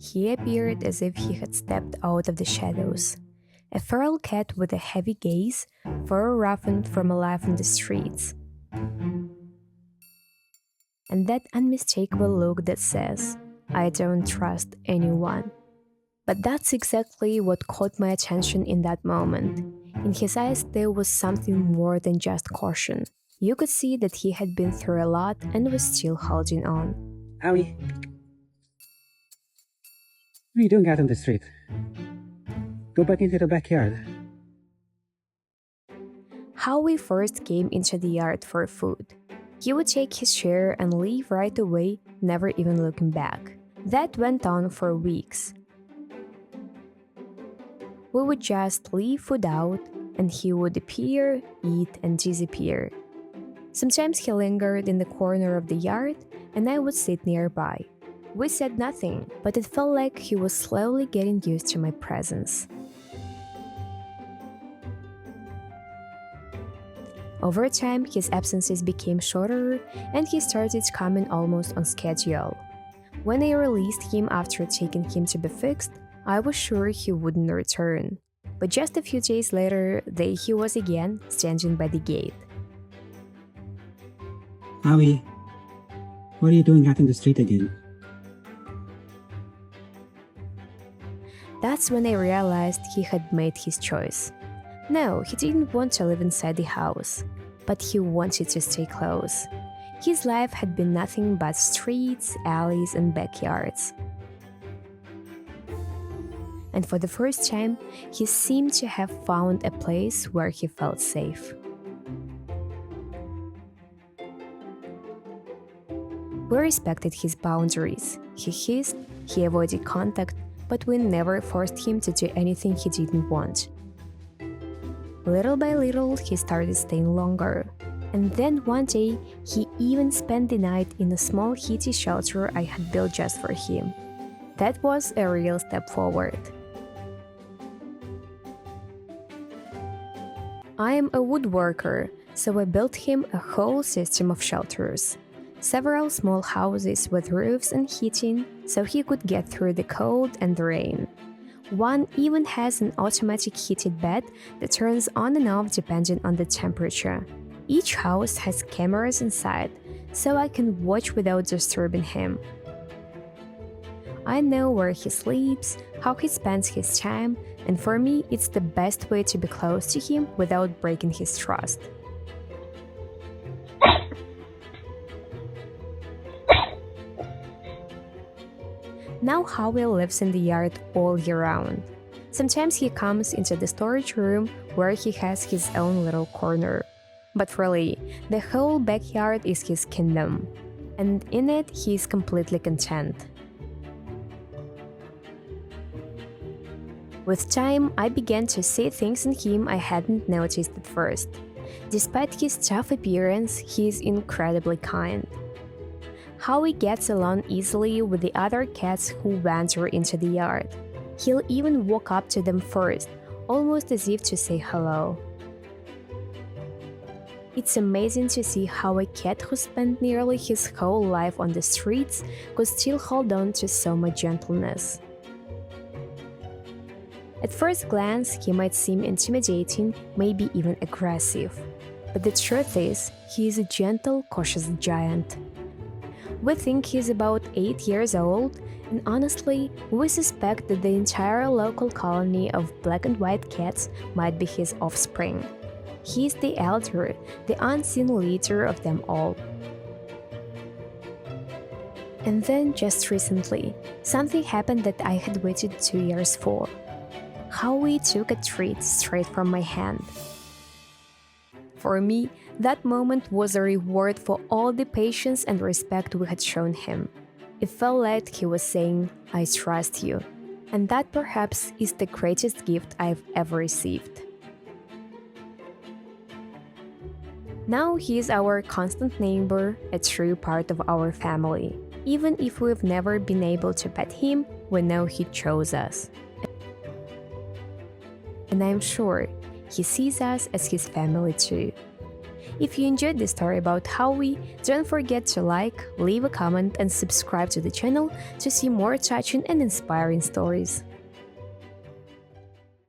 He appeared as if he had stepped out of the shadows. A feral cat with a heavy gaze, fur roughened from a life in the streets. And that unmistakable look that says, I don't trust anyone. But that's exactly what caught my attention in that moment. In his eyes, there was something more than just caution. You could see that he had been through a lot and was still holding on. Howie, what are you doing out in the street? Go back into the backyard. Howie first came into the yard for food. He would take his share and leave right away, never even looking back. That went on for weeks. We would just leave food out, and he would appear, eat, and disappear. Sometimes he lingered in the corner of the yard, and I would sit nearby. We said nothing, but it felt like he was slowly getting used to my presence. Over time, his absences became shorter, and he started coming almost on schedule. When I released him after taking him to be fixed, I was sure he wouldn't return. But just a few days later, there he was again, standing by the gate. Howie, what are you doing out in the street again? That's when I realized he had made his choice. No, he didn't want to live inside the house, but he wanted to stay close. His life had been nothing but streets, alleys, and backyards. And for the first time, he seemed to have found a place where he felt safe. We respected his boundaries. He hissed, he avoided contact, but we never forced him to do anything he didn't want. Little by little, he started staying longer. And then one day, he even spent the night in a small heaty shelter I had built just for him. That was a real step forward. I am a woodworker, so I built him a whole system of shelters. Several small houses with roofs and heating, so he could get through the cold and the rain. One even has an automatic heated bed that turns on and off depending on the temperature. Each house has cameras inside, so I can watch without disturbing him. I know where he sleeps, how he spends his time, and for me, it's the best way to be close to him without breaking his trust. Now Howie lives in the yard all year round. Sometimes he comes into the storage room where he has his own little corner. But really, the whole backyard is his kingdom, and in it he is completely content. With time, I began to see things in him I hadn't noticed at first. Despite his tough appearance, he is incredibly kind. Howie gets along easily with the other cats who wander into the yard. He'll even walk up to them first, almost as if to say hello. It's amazing to see how a cat who spent nearly his whole life on the streets could still hold on to so much gentleness. At first glance, he might seem intimidating, maybe even aggressive. But the truth is, he is a gentle, cautious giant. We think he's about 8 years old, and honestly, we suspect that the entire local colony of black and white cats might be his offspring. He's the elder, the unseen leader of them all. And then, just recently, something happened that I had waited 2 years for. Howie took a treat straight from my hand. For me, that moment was a reward for all the patience and respect we had shown him. It felt like he was saying, I trust you. And that perhaps is the greatest gift I've ever received. Now he is our constant neighbor, a true part of our family. Even if we've never been able to pet him, we know he chose us. And I'm sure he sees us as his family too. If you enjoyed this story about Howie, don't forget to like, leave a comment, and subscribe to the channel to see more touching and inspiring stories.